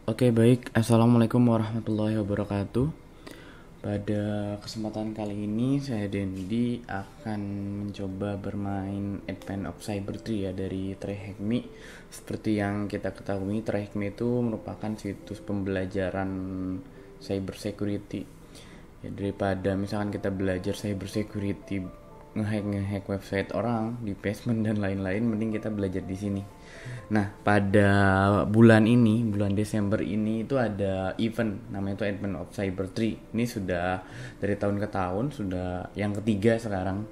Oke, baik. Assalamualaikum warahmatullahi wabarakatuh. Pada kesempatan kali ini saya Dendi akan mencoba bermain Advent of Cyber 3 ya dari Trihacme. Seperti yang kita ketahui, Trihacme itu merupakan situs pembelajaran cyber security. Ya, daripada misalkan kita belajar cyber security, ngehack website orang, di basement dan lain-lain, mending kita belajar di sini. Nah, pada bulan Desember ini itu ada event namanya itu Advent of Cyber 3. Ini sudah dari tahun ke tahun, sudah yang ketiga sekarang.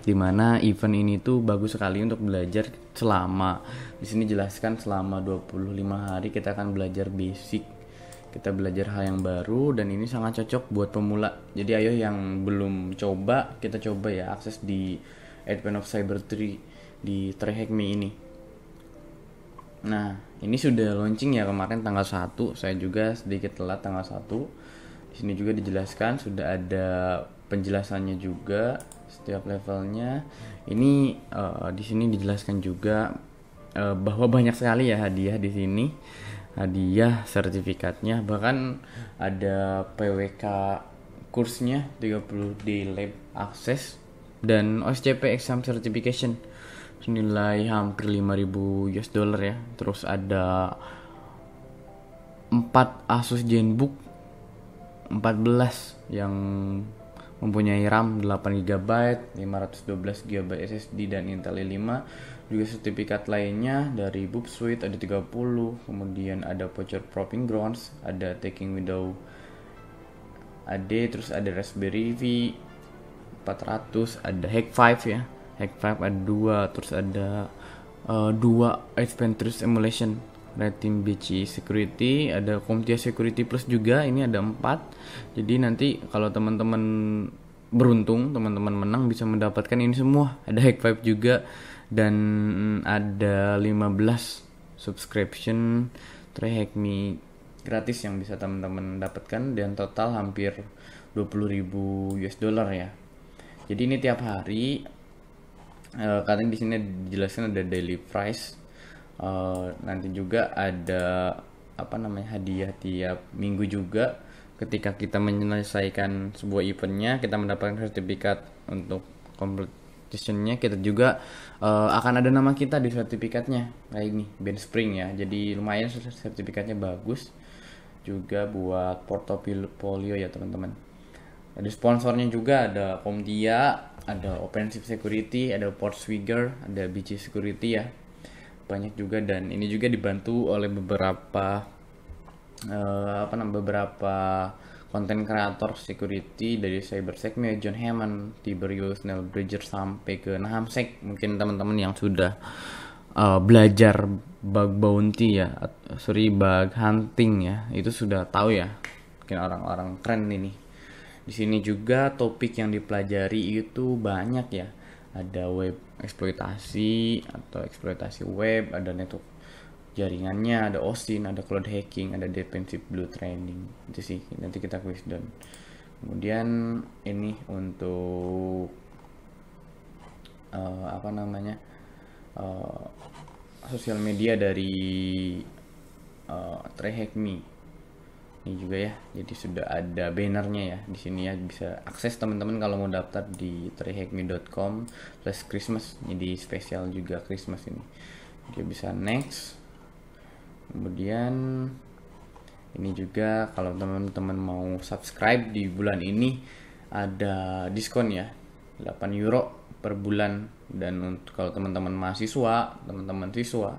Dimana event ini tuh bagus sekali untuk belajar selama, di sini jelaskan selama 25 hari kita akan belajar basic. Kita belajar hal yang baru dan ini sangat cocok buat pemula. Jadi ayo yang belum coba, kita coba ya akses di Advent of Cyber 3 di Trihacme ini. Nah, ini sudah launching ya kemarin tanggal 1. Saya juga sedikit telat tanggal 1. Di sini juga dijelaskan, sudah ada penjelasannya juga setiap levelnya. Ini di sini dijelaskan juga bahwa banyak sekali ya hadiah di sini. Hadiah sertifikatnya, bahkan ada PWK kursnya 30 day lab access dan OSCP exam certification senilai hampir 5.000 US dollar ya. Terus ada 4 Asus Zenbook 14 yang mempunyai RAM 8GB, 512GB SSD dan Intel i5. Juga sertifikat lainnya dari Bootsuite ada 30, kemudian ada Voucher Proving Grounds, ada Taking Windows AD, terus ada Raspberry Pi 400, ada Hack5 ya. Hack5 ada 2, terus ada 2 Adventurous Emulation, Red Team BC Security, ada CompTIA Security Plus juga, ini ada 4. Jadi nanti kalau teman-teman beruntung, teman-teman menang bisa mendapatkan ini semua. Ada Hack5 juga dan ada 15 subscription Trihacme gratis yang bisa teman-teman dapatkan dan total hampir 20.000 US dollar ya. Jadi ini tiap hari katanya di sini dijelaskan ada daily price. Nanti juga ada hadiah tiap minggu juga. Ketika kita menyelesaikan sebuah eventnya, kita mendapatkan sertifikat untuk competitionnya. Kita juga akan ada nama kita di sertifikatnya kayak ini, Benspring ya. Jadi lumayan sertifikatnya bagus juga buat portofolio ya teman-teman. Ada sponsornya juga, ada CompTIA, ada Offensive Security, ada Portswigger, ada BC Security ya. Banyak juga, dan ini juga dibantu oleh beberapa beberapa konten kreator security dari CyberSecMe, John Hammond, Tiberius, Neil Bridger sampai ke Nahamsec. Mungkin teman-teman yang sudah belajar bug bounty ya, bug hunting ya, itu sudah tahu ya. Mungkin orang-orang keren ini. Di sini juga topik yang dipelajari itu banyak ya. Ada web eksploitasi atau eksploitasi web, ada network jaringannya, ada OSINT, ada cloud hacking, ada defensive blue training. Itu sih nanti kita quiz down. Kemudian ini untuk sosial media dari Trihacme ini juga ya. Jadi sudah ada bannernya ya di sini ya, bisa akses teman-teman kalau mau daftar di trihacme.com/Christmas. Jadi spesial juga Christmas ini. Oke, bisa next. Kemudian ini juga kalau teman-teman mau subscribe di bulan ini ada diskon ya, 8 euro per bulan. Dan untuk kalau teman-teman mahasiswa, teman-teman siswa,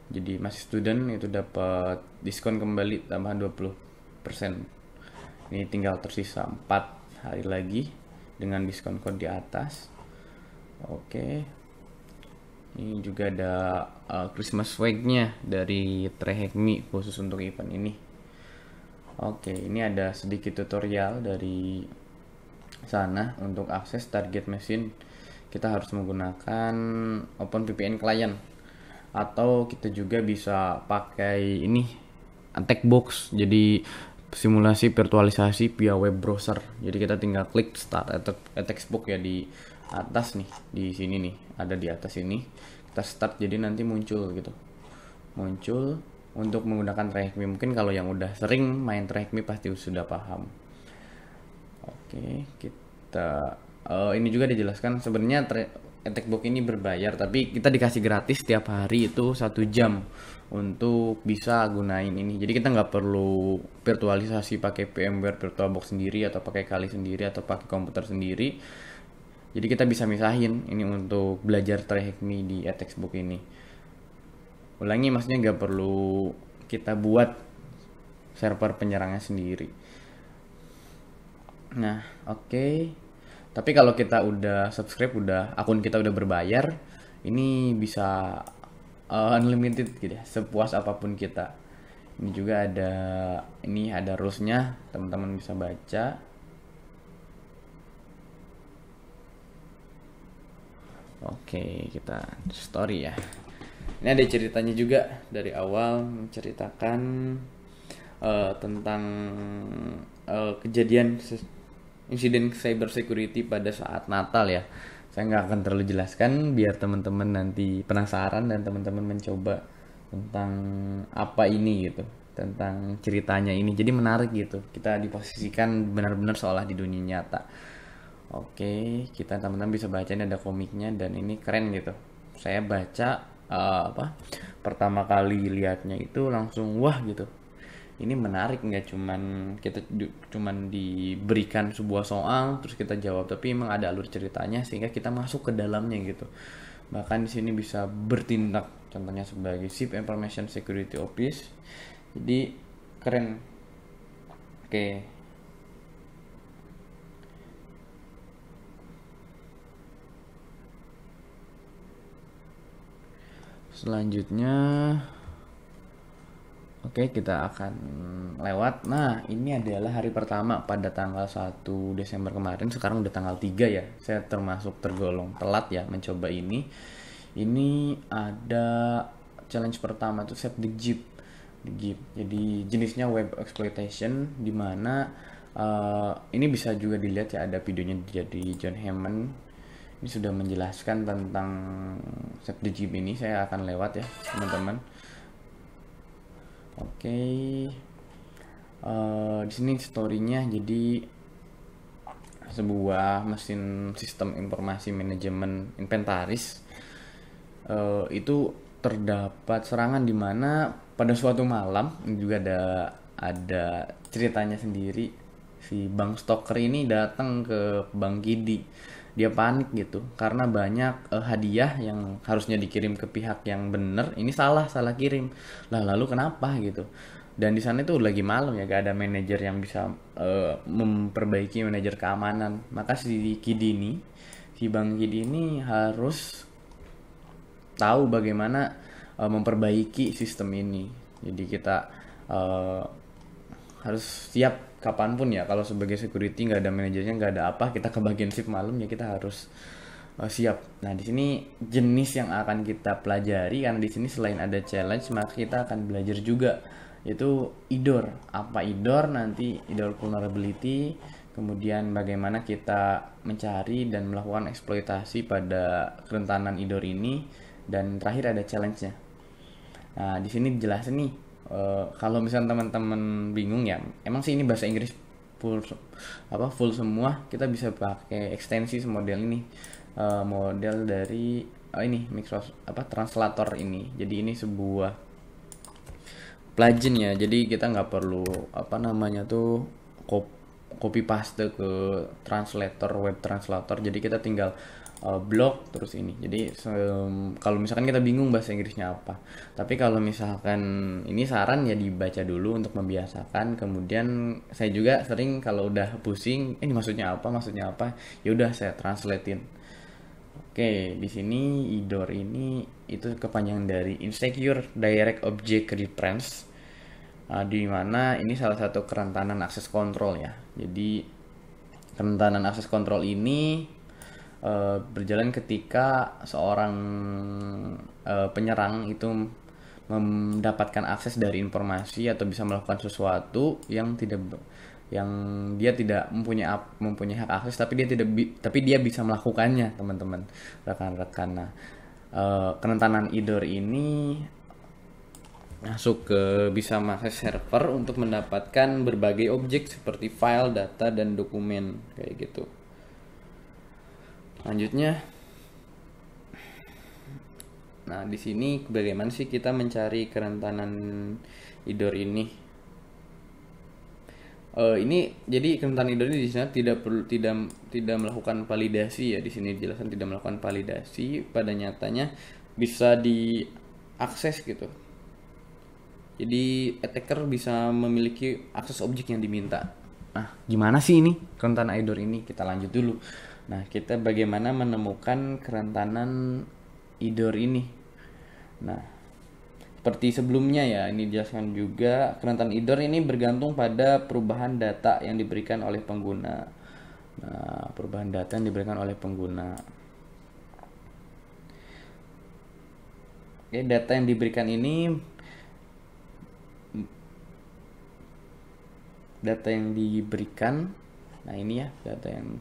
jadi masih student, itu dapat diskon kembali tambahan 20%. Ini tinggal tersisa 4 hari lagi dengan diskon code di atas. Oke. Ini juga ada Christmas swag-nya dari Trihacme khusus untuk event ini. Oke, ini ada sedikit tutorial dari sana. Untuk akses target machine kita harus menggunakan OpenVPN client, atau kita juga bisa pakai ini Attack Box. Jadi simulasi virtualisasi via web browser. Jadi kita tinggal klik start Attack Box ya di atas nih, di sini nih, ada di atas ini. Kita start, jadi nanti muncul gitu. Muncul untuk menggunakan TryHackMe. Mungkin kalau yang udah sering main TryHackMe pasti sudah paham. Oke, kita ini juga dijelaskan sebenarnya Attackbox ini berbayar, tapi kita dikasih gratis tiap hari itu 1 jam untuk bisa gunain ini. Jadi kita nggak perlu virtualisasi pakai VMware VirtualBox sendiri atau pakai Kali sendiri atau pakai komputer sendiri. Jadi kita bisa misahin ini untuk belajar TryHackMe di Attackbox ini. Ulangi, maksudnya nggak perlu kita buat server penyerangnya sendiri. Nah, oke. Tapi kalau kita udah subscribe, akun kita udah berbayar, ini bisa unlimited gitu ya, sepuas apapun kita. Ini juga ada rulesnya, teman-teman bisa baca. Oke, kita story ya. Ini ada ceritanya juga dari awal, menceritakan tentang kejadian insiden cyber security pada saat Natal ya. Saya nggak akan terlalu jelaskan biar teman-teman nanti penasaran dan teman-teman mencoba tentang apa ini gitu, tentang ceritanya ini. Jadi menarik gitu. Kita diposisikan benar-benar seolah di dunia nyata. Oke, kita teman-teman bisa baca, ini ada komiknya dan ini keren gitu. Saya baca pertama kali lihatnya itu langsung wah gitu. Ini menarik, nggak cuman diberikan sebuah soal terus kita jawab, tapi emang ada alur ceritanya sehingga kita masuk ke dalamnya gitu. Bahkan di sini bisa bertindak, contohnya sebagai Chief Information Security Office. Jadi keren. Oke. Selanjutnya oke, kita akan lewat. Nah, ini adalah hari pertama pada tanggal 1 Desember kemarin. Sekarang udah tanggal 3 ya. Saya termasuk tergolong telat ya mencoba ini. Ini ada challenge pertama tuh set the Jeep. Jadi jenisnya web exploitation, dimana ini bisa juga dilihat ya, ada videonya dari John Hammond. Ini sudah menjelaskan tentang set the Jeep ini. Saya akan lewat ya, teman-teman. Oke, di sini story-nya jadi sebuah mesin sistem informasi manajemen inventaris itu terdapat serangan di mana pada suatu malam. Ini juga ada ceritanya sendiri. Si Bang Stoker ini datang ke Bang Kidi. Dia panik gitu karena banyak hadiah yang harusnya dikirim ke pihak yang bener, ini salah kirim. Lalu kenapa gitu? Dan di sana itu lagi malam ya, gak ada manajer yang bisa memperbaiki, manajer keamanan. Maka si Bang Kidi ini harus tahu bagaimana memperbaiki sistem ini. Jadi kita harus siap kapanpun ya, kalau sebagai security nggak ada manajernya, nggak ada apa, kita ke bagian shift malam ya, kita harus siap. Nah, di sini jenis yang akan kita pelajari, karena di sini selain ada challenge, maka kita akan belajar juga yaitu IDOR. Apa IDOR? Nanti IDOR vulnerability, kemudian bagaimana kita mencari dan melakukan eksploitasi pada kerentanan IDOR ini, dan terakhir ada challenge-nya. Nah, di sini dijelasin nih. Kalau misalnya teman-teman bingung ya, emang sih ini bahasa Inggris full semua, kita bisa pakai ekstensi model ini, model dari ini Microsoft translator ini. Jadi ini sebuah plugin ya, jadi kita nggak perlu copy paste ke translator, web translator. Jadi kita tinggal blog terus ini. Jadi kalau misalkan kita bingung bahasa Inggrisnya apa, tapi kalau misalkan ini saran ya dibaca dulu untuk membiasakan. Kemudian saya juga sering kalau udah pusing ini maksudnya apa, ya udah saya translatein. Oke, di sini IDOR ini itu kepanjangan dari Insecure Direct Object Reference, di mana ini salah satu kerentanan akses kontrol ya. Jadi kerentanan akses kontrol ini berjalan ketika seorang penyerang itu mendapatkan akses dari informasi atau bisa melakukan sesuatu yang dia tidak mempunyai hak akses, tapi dia bisa melakukannya, teman-teman, rekan-rekan. Nah, kerentanan IDOR ini bisa masuk server untuk mendapatkan berbagai objek seperti file, data, dan dokumen kayak gitu. Lanjutnya, nah di sini bagaimana sih kita mencari kerentanan IDOR ini? Ini jadi kerentanan IDOR ini di sana tidak melakukan validasi ya, di sini dijelaskan tidak melakukan validasi, pada nyatanya bisa diakses gitu. Jadi attacker bisa memiliki akses objek yang diminta. Nah, gimana sih ini kerentanan IDOR ini? Kita lanjut dulu. Nah, kita bagaimana menemukan kerentanan IDOR ini? Nah, seperti sebelumnya ya, ini dijelaskan juga kerentanan IDOR ini bergantung pada perubahan data yang diberikan oleh pengguna. Nah, perubahan data yang diberikan oleh pengguna. Oke, data yang diberikan ini nah ini ya, data yang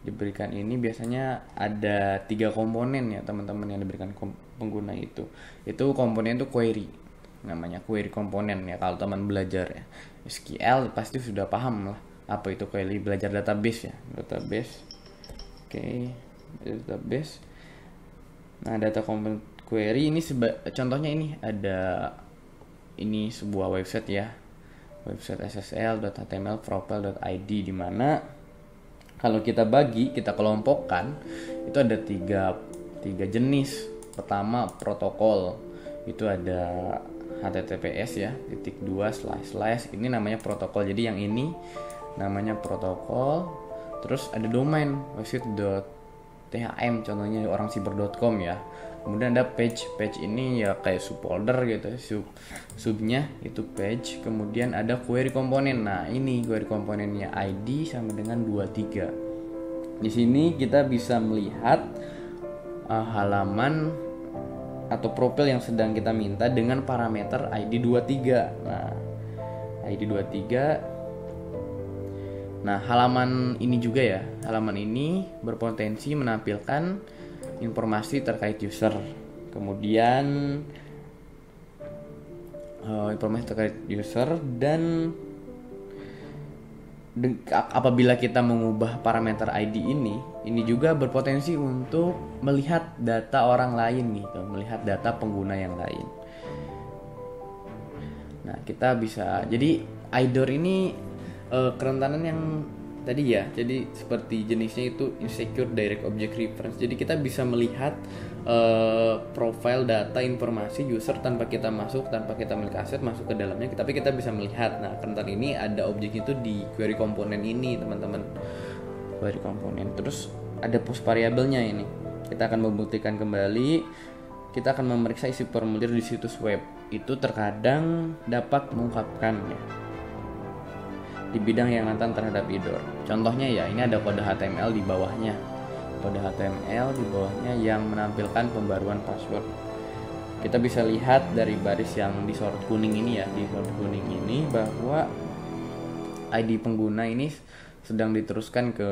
diberikan ini biasanya ada 3 komponen ya teman-teman yang diberikan pengguna itu komponen itu query, namanya query komponen ya. Kalau teman belajar ya SQL pasti sudah paham lah apa itu query, belajar database ya, database. Oke, database. Nah, data komponen query ini contohnya ini ada sebuah website ya, website SSL.html profile.id, di mana kalau kita kelompokkan itu ada tiga jenis. Pertama, protokol. Itu ada HTTPS ya, // ini namanya protokol. Jadi yang ini namanya protokol. Terus ada domain, website.thm contohnya orangsiber.com ya. Kemudian ada page ini ya kayak subfolder gitu, subnya itu page. Kemudian ada query komponen. Nah, ini query komponennya ID sama dengan 23. Di sini kita bisa melihat halaman atau profil yang sedang kita minta dengan parameter ID 23. Nah, ID 23. Nah, halaman ini juga ya. Halaman ini berpotensi menampilkan informasi terkait user. Kemudian informasi terkait user, dan apabila kita mengubah parameter ID ini juga berpotensi untuk melihat data orang lain gitu, melihat data pengguna yang lain. Nah, kita bisa, jadi IDOR ini kerentanan yang tadi ya, jadi seperti jenisnya itu insecure direct object reference. Jadi kita bisa melihat profile data informasi user tanpa kita memiliki aset masuk ke dalamnya, tapi kita bisa melihat. Nah, kerentanan ini ada objek itu di query komponen ini teman-teman, query komponen. Terus ada post variabelnya ini. Kita akan membuktikan kembali, kita akan memeriksa isi formulir di situs web. Itu terkadang dapat mengungkapkan ya, di bidang yang rentan terhadap IDOR. Contohnya ya, ini ada kode HTML di bawahnya. Kode HTML di bawahnya yang menampilkan pembaruan password. Kita bisa lihat dari baris yang disorot kuning ini ya, bahwa ID pengguna ini sedang diteruskan ke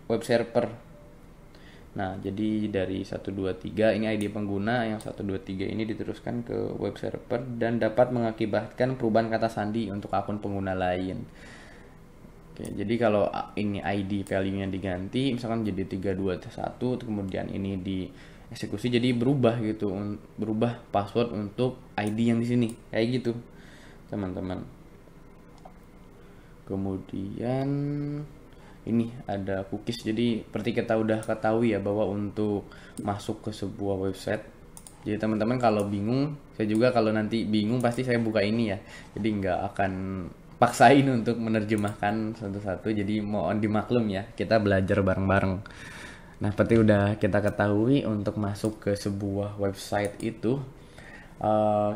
web server. Nah, jadi dari 123 ini ID pengguna, yang 123 ini diteruskan ke web server dan dapat mengakibatkan perubahan kata sandi untuk akun pengguna lain. Oke, jadi kalau ini ID value-nya diganti, misalkan jadi 321, kemudian ini dieksekusi, jadi berubah password untuk ID yang di sini, kayak gitu, teman-teman. Kemudian ini ada cookies. Jadi seperti kita udah ketahui ya, bahwa untuk masuk ke sebuah website, jadi teman-teman kalau bingung, saya juga kalau nanti bingung pasti saya buka ini ya, jadi nggak akan paksain untuk menerjemahkan satu-satu, jadi mohon dimaklum ya, kita belajar bareng-bareng. Nah, seperti udah kita ketahui, untuk masuk ke sebuah website itu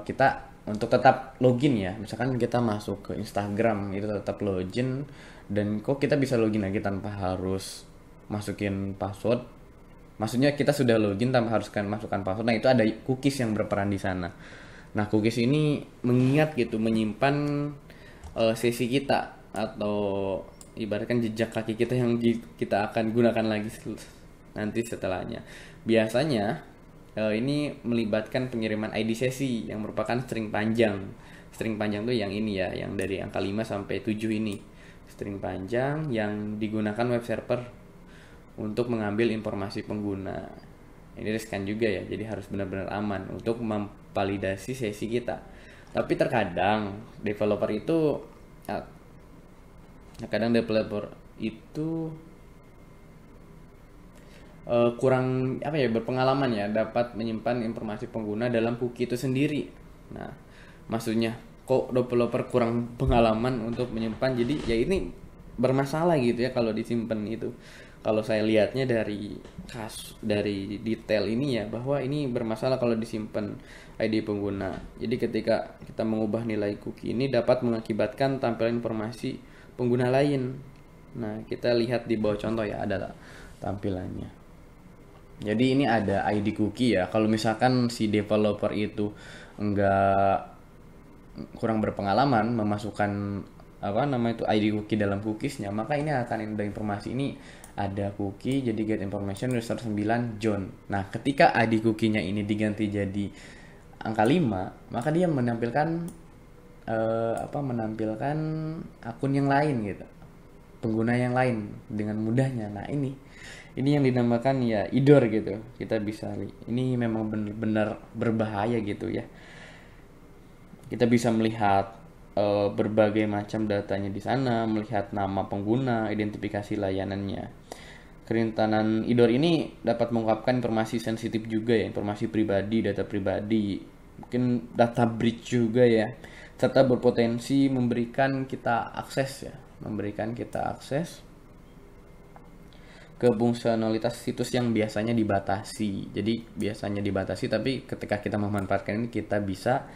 kita untuk tetap login ya, misalkan kita masuk ke Instagram itu tetap login. Dan kok kita bisa login lagi tanpa harus masukin password? Maksudnya kita sudah login tanpa harus masukkan password. Nah, itu ada cookies yang berperan di sana. Nah, cookies ini mengingat gitu, menyimpan sesi kita, atau ibaratkan jejak kaki kita yang kita akan gunakan lagi nanti setelahnya. Biasanya ini melibatkan pengiriman ID sesi yang merupakan string panjang. String panjang tuh yang ini ya, yang dari angka 5 sampai 7 ini. String panjang yang digunakan web server untuk mengambil informasi pengguna. Ini riskan juga ya, jadi harus benar-benar aman untuk memvalidasi sesi kita. Tapi terkadang developer itu kurang apa ya, berpengalaman ya, dapat menyimpan informasi pengguna dalam cookie itu sendiri. Nah, maksudnya kok developer kurang pengalaman untuk menyimpan, jadi ya ini bermasalah gitu ya kalau disimpan itu. Kalau saya lihatnya dari dari detail ini ya, bahwa ini bermasalah kalau disimpan ID pengguna. Jadi ketika kita mengubah nilai cookie ini dapat mengakibatkan tampilan informasi pengguna lain. Nah, kita lihat di bawah contoh ya, ada tampilannya. Jadi ini ada ID cookie ya. Kalau misalkan si developer itu enggak, kurang berpengalaman memasukkan itu ID cookie dalam cookiesnya, maka ini akan ada informasi ini ada cookie jadi get information user 9 John. Nah, ketika ID cookie-nya ini diganti jadi angka 5, maka dia menampilkan menampilkan akun yang lain gitu. Pengguna yang lain dengan mudahnya. Nah, ini yang dinamakan ya IDOR gitu. Kita bisa, ini memang benar-benar berbahaya gitu ya. Kita bisa melihat berbagai macam datanya di sana, melihat nama pengguna, identifikasi layanannya. Kerentanan IDOR ini dapat mengungkapkan informasi sensitif juga ya, informasi pribadi, data pribadi, mungkin data breach juga ya, serta berpotensi memberikan kita akses ke fungsionalitas situs yang biasanya dibatasi. Jadi biasanya dibatasi, tapi ketika kita memanfaatkan ini kita bisa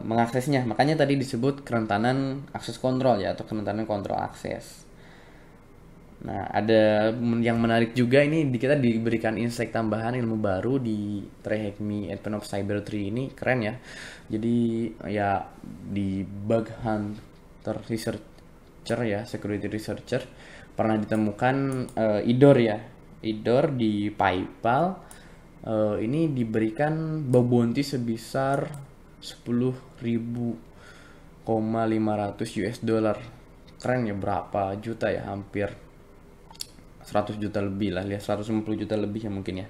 mengaksesnya. Makanya tadi disebut kerentanan akses kontrol ya, atau kerentanan kontrol akses. Nah, ada yang menarik juga, ini kita diberikan insight tambahan ilmu baru di Try Hack Me Advent of Cyber 3 ini, keren ya. Jadi ya di Bug Hunter Researcher ya, Security Researcher, pernah ditemukan IDOR ya. IDOR di PayPal ini diberikan bounty sebesar 10.500 US dollar. Keren ya, berapa juta ya, hampir 100 juta lebih lah, lihat 150 juta lebih ya mungkin ya.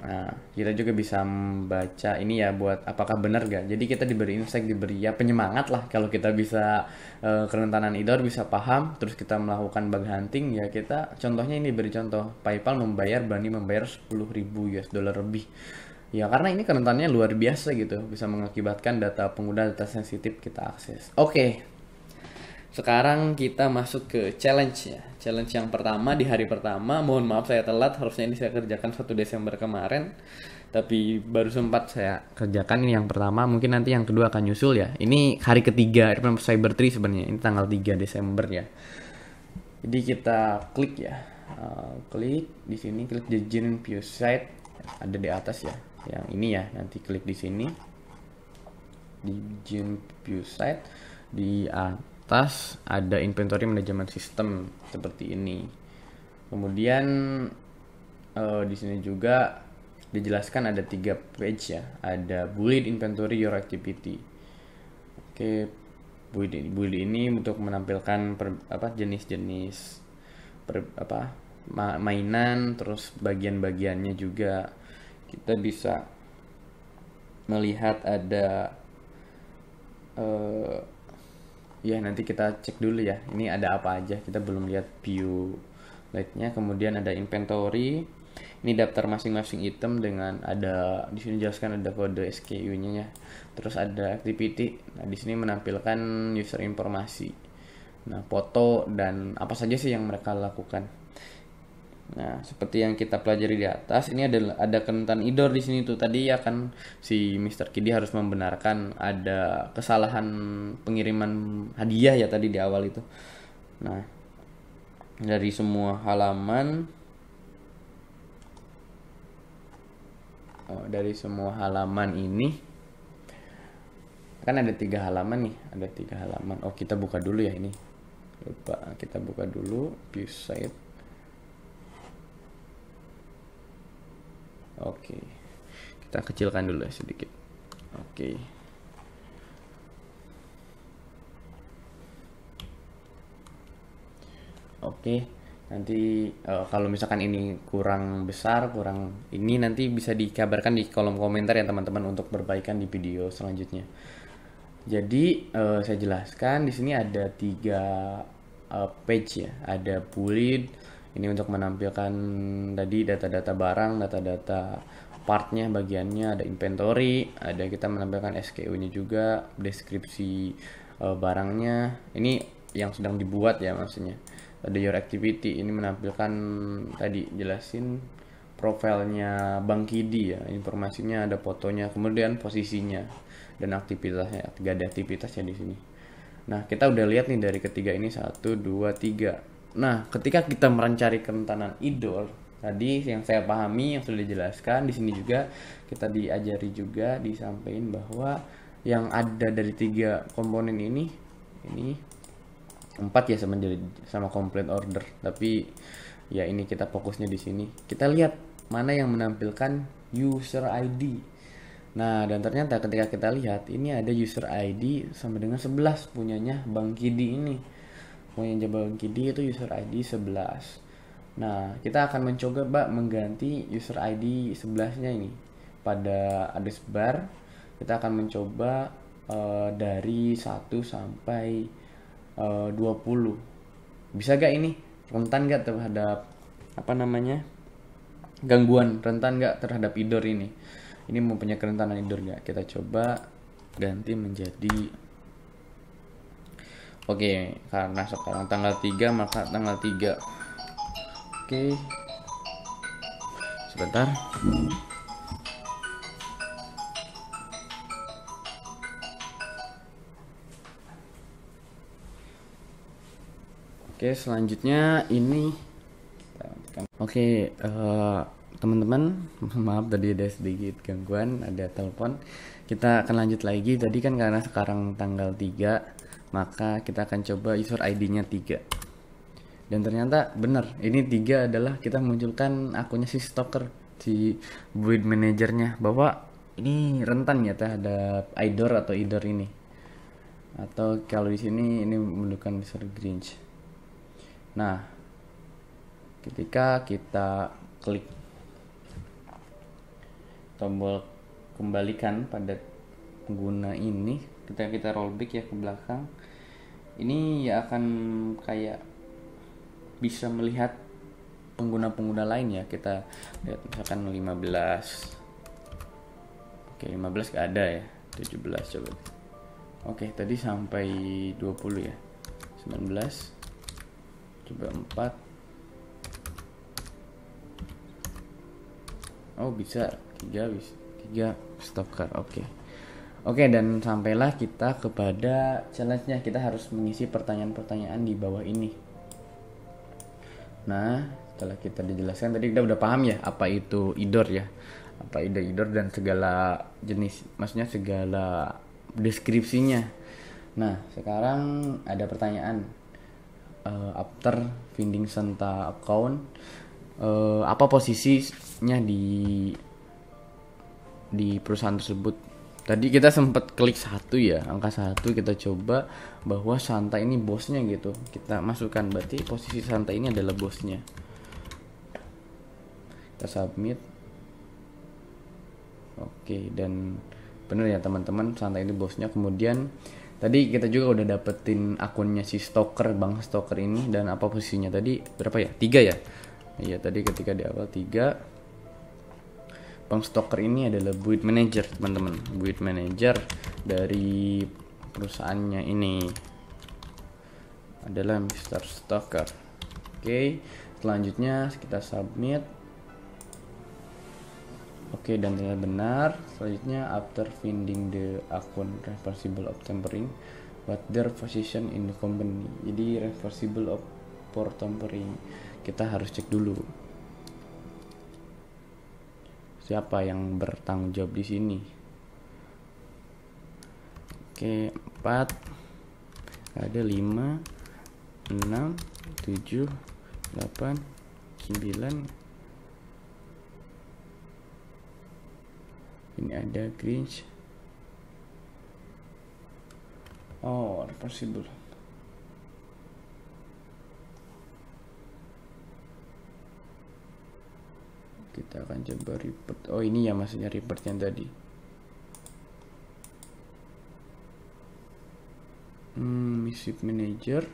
Nah, kita juga bisa membaca ini ya, buat apakah benar gak. Jadi kita diberi insight, diberi ya penyemangat lah. Kalau kita bisa kerentanan IDOR bisa paham, terus kita melakukan bug hunting ya, kita contohnya ini beri contoh PayPal berani membayar 10.000 US dollar lebih. Ya karena ini kerentanannya luar biasa gitu, bisa mengakibatkan data pengguna, data sensitif kita akses. Oke. Sekarang kita masuk ke challenge ya. Challenge yang pertama di hari pertama. Mohon maaf saya telat, harusnya ini saya kerjakan 1 Desember kemarin, tapi baru sempat saya kerjakan ini yang pertama. Mungkin nanti yang kedua akan nyusul ya. Ini hari ketiga Advent of Cyber 3 sebenarnya. Ini tanggal 3 Desember ya. Jadi kita klik ya. Klik di sini, klik the Gene View Site, ada di atas ya. Yang ini ya, nanti klik di sini di Gene View Site, di atas ada inventory management system seperti ini. Kemudian di sini juga dijelaskan ada 3 page ya, ada bullet inventory your activity. Oke, bullet ini untuk menampilkan jenis-jenis mainan, terus bagian-bagiannya juga. Kita bisa melihat ada ya nanti kita cek dulu ya, ini ada apa aja, kita belum lihat view lightnya. Kemudian ada inventory, ini daftar masing-masing item dengan ada di sini jelaskan ada kode SKU-nya ya. Terus ada activity, nah di sini menampilkan user informasi, nah foto dan apa saja sih yang mereka lakukan. Nah, seperti yang kita pelajari di atas, ini ada kerentanan IDOR di sini tuh. Tadi ya kan si Mr. Kiddy harus membenarkan ada kesalahan pengiriman hadiah ya tadi di awal itu. Nah, dari semua halaman ini kan ada 3 halaman nih, ada 3 halaman. Oh, kita buka dulu ya ini. Lupa, kita buka dulu view site. Oke, kita kecilkan dulu ya sedikit. Oke. Oke, nanti kalau misalkan ini kurang besar, kurang ini, nanti bisa dikabarkan di kolom komentar ya teman-teman untuk perbaikan di video selanjutnya. Jadi saya jelaskan di sini ada 3 page ya. Ada bullet ini untuk menampilkan tadi data-data barang, data-data partnya, bagiannya, ada inventory, ada kita menampilkan SKU-nya juga, deskripsi barangnya. Ini yang sedang dibuat ya maksudnya. Ada your activity, ini menampilkan tadi jelasin profilnya Bang Kidi ya, informasinya, ada fotonya, kemudian posisinya dan aktivitasnya. Ada aktivitasnya di sini. Nah, kita udah lihat nih dari ketiga ini 1 2 3. Nah, ketika kita mencari kerentanan idol tadi yang saya pahami, yang sudah dijelaskan di sini juga kita diajari juga, disampaikan bahwa yang ada dari 3 komponen ini 4 ya sama complete order, tapi ya ini kita fokusnya di sini. Kita lihat mana yang menampilkan user ID. Nah, dan ternyata ketika kita lihat ini ada user ID sama dengan 11 punyanya Bang Kidi ini. Punya Bang Kidi itu user ID 11. Nah, kita akan mencoba mengganti user ID 11-nya ini pada address bar. Kita akan mencoba dari 1 sampai 20. Bisa gak ini? Rentan gak terhadap gangguan, rentan gak terhadap idor ini? Ini mempunyai kerentanan idor gak? Kita coba ganti menjadi Oke, karena sekarang tanggal 3 maka tanggal 3. Oke. Sebentar. Oke, selanjutnya ini. Oke, teman-teman, maaf tadi ada sedikit gangguan, ada telepon. Kita akan lanjut lagi. Tadi kan karena sekarang tanggal 3, maka kita akan coba user ID-nya 3. Dan ternyata benar, ini 3 adalah kita munculkan akunnya si stalker, si build manajernya, bahwa ini rentan ya terhadap idor atau idor ini. Atau kalau di sini ini menunjukkan user Grinch. Nah, ketika kita klik tombol kembalikan pada pengguna ini, kita rollback ya ke belakang, ini ya akan kayak bisa melihat pengguna-pengguna lain ya. Kita lihat misalkan 15. Oke, 15 gak ada ya. 17 coba. Oke, tadi sampai 20 ya. 19. Coba 4. Oh, bisa 3 stalker. Oke, dan sampailah kita kepada challenge-nya. Kita harus mengisi pertanyaan-pertanyaan di bawah ini. Nah, setelah kita dijelaskan tadi, kita udah paham ya apa itu idor ya, apa itu idor dan segala jenis, maksudnya segala deskripsinya. Nah, sekarang ada pertanyaan. After finding Santa account, apa posisinya di perusahaan tersebut? Tadi kita sempat klik 1 ya, angka 1, kita coba bahwa Santa ini bosnya gitu. Kita masukkan, berarti posisi Santa ini adalah bosnya. Kita submit. Oke, dan bener ya teman-teman, Santa ini bosnya. Kemudian tadi kita juga udah dapetin akunnya si stalker, Bang Stalker ini, dan apa posisinya tadi berapa ya? 3 ya? Iya, tadi ketika di awal 3. Bang Stalker ini adalah build manager, teman-teman. Build manager dari perusahaannya ini adalah Mr. Stalker. Oke, selanjutnya kita submit. Oke, dan ternyata benar. Selanjutnya, after finding the account responsible of tampering, what their position in the company. Jadi responsible of for tampering, kita harus cek dulu siapa yang bertanggung jawab di sini. Oke, 4. Ada 5, 6, 7, 8, 9. Ini ada Grinch. Oh, reversible. Kita akan coba report. Oh, ini ya maksudnya report yang tadi. Ship manager.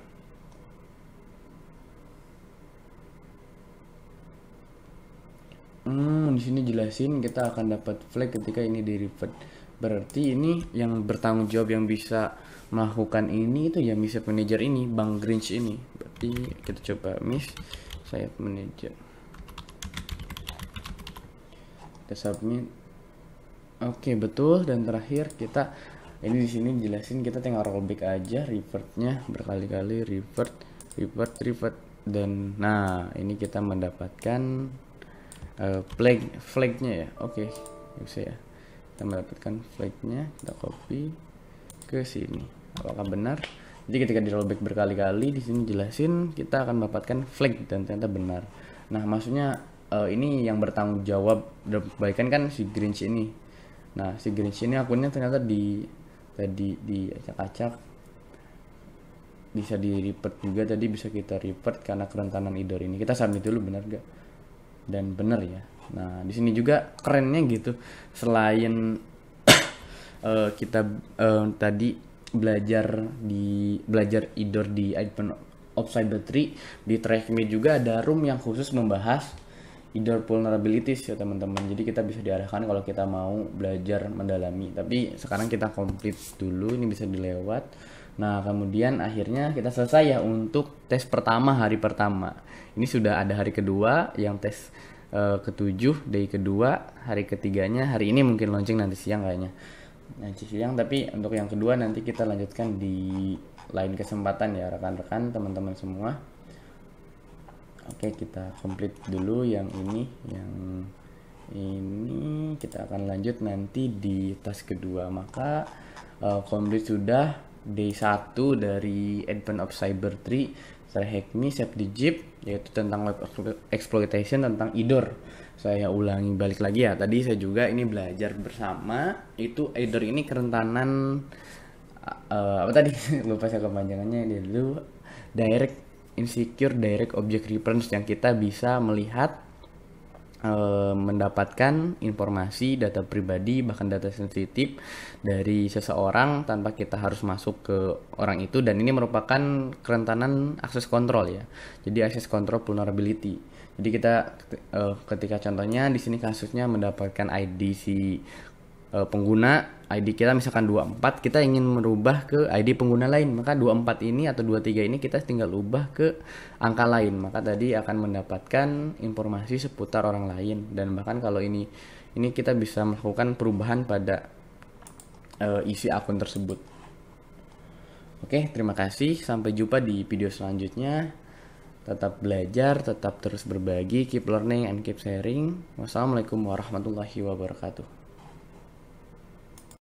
Di sini jelasin kita akan dapat flag ketika ini di revert. Berarti ini yang bertanggung jawab yang bisa melakukan ini itu ya ship manager ini, Bang Grinch ini. Berarti kita coba ship manager. Kita submit. Oke, betul. Dan terakhir kita ini di sini jelasin kita tinggal rollback aja revertnya berkali-kali, revert, dan nah ini kita mendapatkan flagnya ya. Oke, bisa ya, kita mendapatkan flagnya, kita copy ke sini. Apakah benar? Jadi ketika di rollback berkali-kali di sini jelasin kita akan mendapatkan flag dan ternyata benar. Nah, maksudnya ini yang bertanggung jawab dan perbaikan kan si Grinch ini. Nah, si Grinch ini akunnya ternyata tadi diacak-acak, bisa di report juga, tadi bisa kita report karena kerentanan idor ini. Kita submit dulu benar gak? Dan benar ya. Nah, di sini juga kerennya gitu, selain kita tadi belajar idor di Advent of Cyber 3, di TrackMe juga ada room yang khusus membahas idor vulnerabilities ya teman-teman. Jadi kita bisa diarahkan kalau kita mau belajar mendalami. Tapi sekarang kita complete dulu, ini bisa dilewat. Nah, kemudian akhirnya kita selesai ya untuk tes pertama, hari pertama. Ini sudah ada hari kedua yang tes ke-7, day kedua, hari ketiganya. Hari ini mungkin launching nanti siang kayaknya. Nanti siang, tapi untuk yang kedua nanti kita lanjutkan di lain kesempatan ya rekan-rekan, teman-teman semua. Oke, kita complete dulu yang ini. Yang ini kita akan lanjut nanti di task kedua. Maka complete sudah day 1 dari Advent of Cyber 3 saya Hack Me Save the Jeep, yaitu tentang web exploitation, tentang idor. Saya ulangi balik lagi ya, tadi saya juga ini belajar bersama itu idor ini kerentanan apa tadi lupa saya kepanjangannya. Ini dulu direct insecure direct object reference, yang kita bisa melihat mendapatkan informasi data pribadi bahkan data sensitif dari seseorang tanpa kita harus masuk ke orang itu, dan ini merupakan kerentanan akses kontrol ya. Jadi akses kontrol vulnerability. Jadi kita ketika contohnya di sini kasusnya mendapatkan ID si pengguna, ID kita misalkan 24, kita ingin merubah ke ID pengguna lain, maka 24 ini atau 23 ini kita tinggal ubah ke angka lain, maka tadi akan mendapatkan informasi seputar orang lain. Dan bahkan kalau ini kita bisa melakukan perubahan pada isi akun tersebut. Oke, terima kasih, sampai jumpa di video selanjutnya. Tetap belajar, tetap terus berbagi, keep learning and keep sharing. Wassalamualaikum warahmatullahi wabarakatuh.